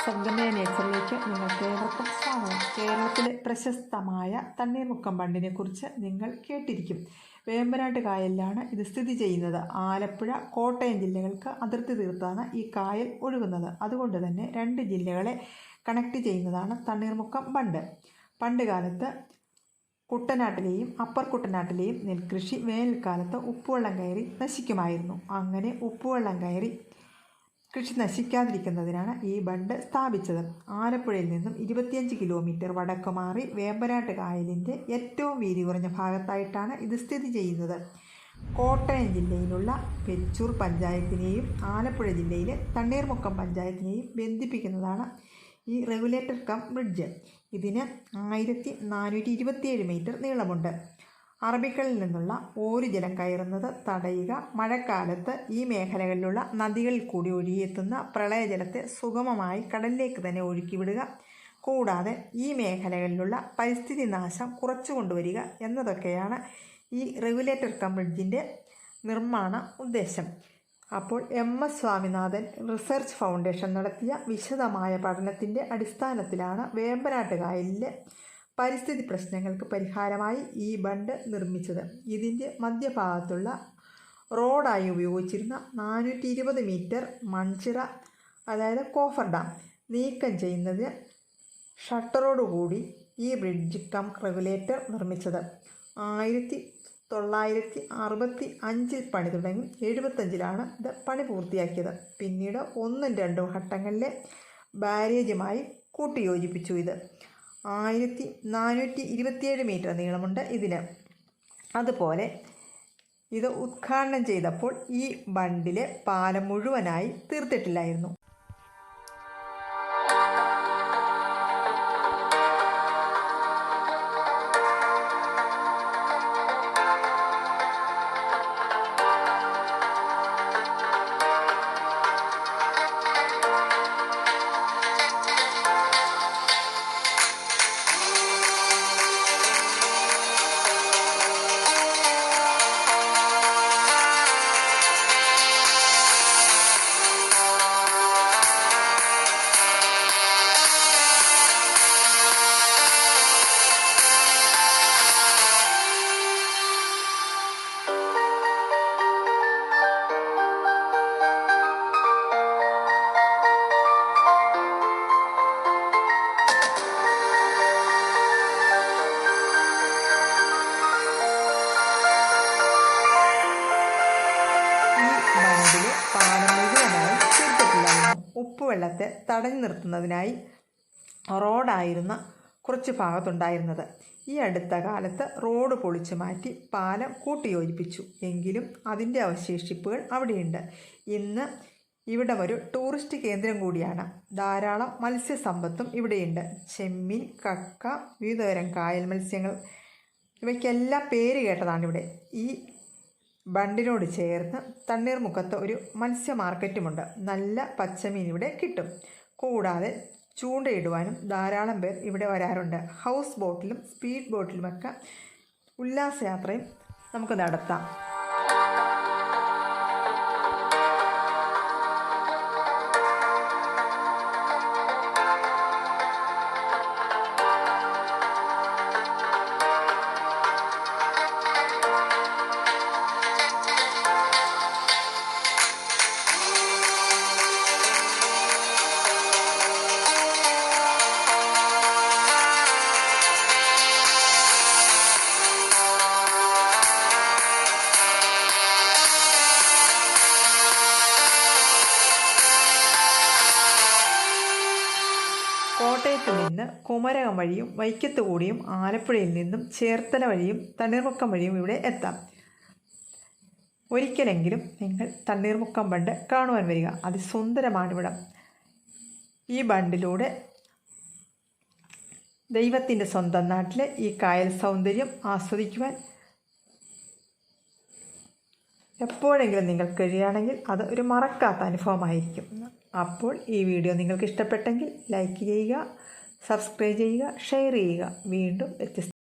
സദ്ഗമയ നേച്ചറിലേക്ക് നിങ്ങൾക്ക് ഏവർക്കും സ്വാഗതം. കേരളത്തിലെ പ്രശസ്തമായ തണ്ണീർമുക്കം ബണ്ടിനെ കുറിച്ച് നിങ്ങൾ കേട്ടിരിക്കും. വേമ്പനാട്ട് കായലിലാണ് ഇത് സ്ഥിതി ചെയ്യുന്നത്. ആലപ്പുഴ, കോട്ടയം ജില്ലകൾക്ക് അതിർത്തി തീർത്താണ് ഈ കായൽ ഒഴുകുന്നത്. അതുകൊണ്ട് തന്നെ 2 ജില്ലകളെ കണക്ട് ചെയ്യുന്നതാണ് തണ്ണീർമുക്കം ബണ്ട്. പണ്ട് കാലത്ത് കുട്ടനാട്ടിലെയും അപ്പർ കുട്ടനാട്ടിലെയും നെൽകൃഷി വേനൽക്കാലത്ത് ഉപ്പുവെള്ളം കയറി നശിക്കുമായിരുന്നു. അങ്ങനെ ഉപ്പുവെള്ളം കയറി കൃഷി നശിക്കാതിരിക്കുന്നതിനാണ് ഈ ബണ്ട് സ്ഥാപിച്ചത്. ആലപ്പുഴയിൽ നിന്നും 25 കിലോമീറ്റർ വടക്ക് മാറി വേമ്പനാട്ട് കായലിൻ്റെ ഏറ്റവും വീതി കുറഞ്ഞ ഭാഗത്തായിട്ടാണ് ഇത് സ്ഥിതി ചെയ്യുന്നത്. കോട്ടയം ജില്ലയിലുള്ള പെച്ചൂർ പഞ്ചായത്തിനെയും ആലപ്പുഴ ജില്ലയിലെ തണ്ണീർമുക്കം പഞ്ചായത്തിനെയും ബന്ധിപ്പിക്കുന്നതാണ് ഈ റെഗുലേറ്റർ കം ബ്രിഡ്ജ്. ഇതിന് 1427 മീറ്റർ നീളമുണ്ട്. അറബിക്കടലിൽ നിന്നുള്ള ഓരുജലം കയറുന്നത് തടയുക, മഴക്കാലത്ത് ഈ മേഖലകളിലുള്ള നദികളിൽ കൂടി ഒഴുകിയെത്തുന്ന പ്രളയജലത്തെ സുഗമമായി കടലിലേക്ക് തന്നെ ഒഴുക്കിവിടുക, കൂടാതെ ഈ മേഖലകളിലുള്ള പരിസ്ഥിതി നാശം കുറച്ചു കൊണ്ടുവരിക എന്നതൊക്കെയാണ് ഈ റെഗുലേറ്റർ കം ബ്രിഡ്ജിൻ്റെ നിർമ്മാണ ഉദ്ദേശം. അപ്പോൾ MS സ്വാമിനാഥൻ റിസർച്ച് ഫൗണ്ടേഷൻ നടത്തിയ വിശദമായ പഠനത്തിൻ്റെ അടിസ്ഥാനത്തിലാണ് വേമ്പനാട്ട് കായലിലെ പരിസ്ഥിതി പ്രശ്നങ്ങൾക്ക് പരിഹാരമായി ഈ ബണ്ട് നിർമ്മിച്ചത്. ഇതിൻ്റെ മധ്യഭാഗത്തുള്ള റോഡായി ഉപയോഗിച്ചിരുന്ന 420 മീറ്റർ മൺചിറ, അതായത് കോഫർ ഡാം, നീക്കം ചെയ്യുന്നത് ഷട്ടറോടുകൂടി ഈ ബ്രിഡ്ജ് കം റെഗുലേറ്റർ നിർമ്മിച്ചത്. 1965 പണി തുടങ്ങി 75-ലാണ് ഇത് പണി പൂർത്തിയാക്കിയത്. പിന്നീട് 1, 2 ഘട്ടങ്ങളിലെ ബാരേജുമായി കൂട്ടിയോജിപ്പിച്ചു. ഇത് 1427 മീറ്റർ നീളമുണ്ട് ഇതിന്. അതുപോലെ ഇത് ഉദ്ഘാടനം ചെയ്തപ്പോൾ ഈ ബണ്ടിലെ പാലം മുഴുവനായി തീർത്തിട്ടില്ലായിരുന്നു. ഉപ്പുവെള്ളത്തെ തടഞ്ഞു നിർത്തുന്നതിനായി റോഡായിരുന്ന കുറച്ച് ഭാഗത്തുണ്ടായിരുന്നത്. ഈ അടുത്ത കാലത്ത് റോഡ് പൊളിച്ചു മാറ്റി പാലം കൂട്ടിയോജിപ്പിച്ചു. എങ്കിലും അതിൻ്റെ അവശേഷിപ്പുകൾ അവിടെയുണ്ട്. ഇന്ന് ഇവിടമൊരു ടൂറിസ്റ്റ് കേന്ദ്രം കൂടിയാണ്. ധാരാളം മത്സ്യസമ്പത്തും ഇവിടെയുണ്ട്. ചെമ്മീൻ, കക്ക, വിവിധതരം കായൽ മത്സ്യങ്ങൾ, ഇവയ്ക്കെല്ലാം പേര് കേട്ടതാണിവിടെ. ഈ ബണ്ടിനോട് ചേർന്ന് തണ്ണീർമുക്കത്ത് ഒരു മത്സ്യ മാർക്കറ്റുമുണ്ട്. നല്ല പച്ചമീൻ ഇവിടെ കിട്ടും. കൂടാതെ ചൂണ്ടയിടുവാനും ധാരാളം പേർ ഇവിടെ വരാറുണ്ട്. ഹൗസ് ബോട്ടിലും സ്പീഡ് ബോട്ടിലുമൊക്കെ ഉല്ലാസയാത്രയും നമുക്ക് നടത്താം. കോട്ടയത്ത് നിന്ന് കുമരകം വഴിയും വൈക്കത്ത് കൂടിയും ആലപ്പുഴയിൽ നിന്നും ചേർത്തല വഴിയും തണ്ണീർമുക്കം വഴിയും ഇവിടെ എത്താം. ഒരിക്കലെങ്കിലും നിങ്ങൾ തണ്ണീർമുക്കം ബണ്ട് കാണുവാൻ വരിക. അതിസുന്ദരമാണിവിടം. ഈ ബണ്ടിലൂടെ ദൈവത്തിൻ്റെ സ്വന്തം നാട്ടിലെ ഈ കായൽ സൗന്ദര്യം ആസ്വദിക്കുവാൻ എപ്പോഴെങ്കിലും നിങ്ങൾക്ക് കഴിയുകയാണെങ്കിൽ അത് ഒരു മറക്കാത്ത അനുഭവമായിരിക്കും. അപ്പോൾ ഈ വീഡിയോ നിങ്ങൾക്ക് ഇഷ്ടപ്പെട്ടെങ്കിൽ ലൈക്ക് ചെയ്യുക, സബ്സ്ക്രൈബ് ചെയ്യുക, ഷെയർ ചെയ്യുക. വീണ്ടും വ്യത്യസ്ത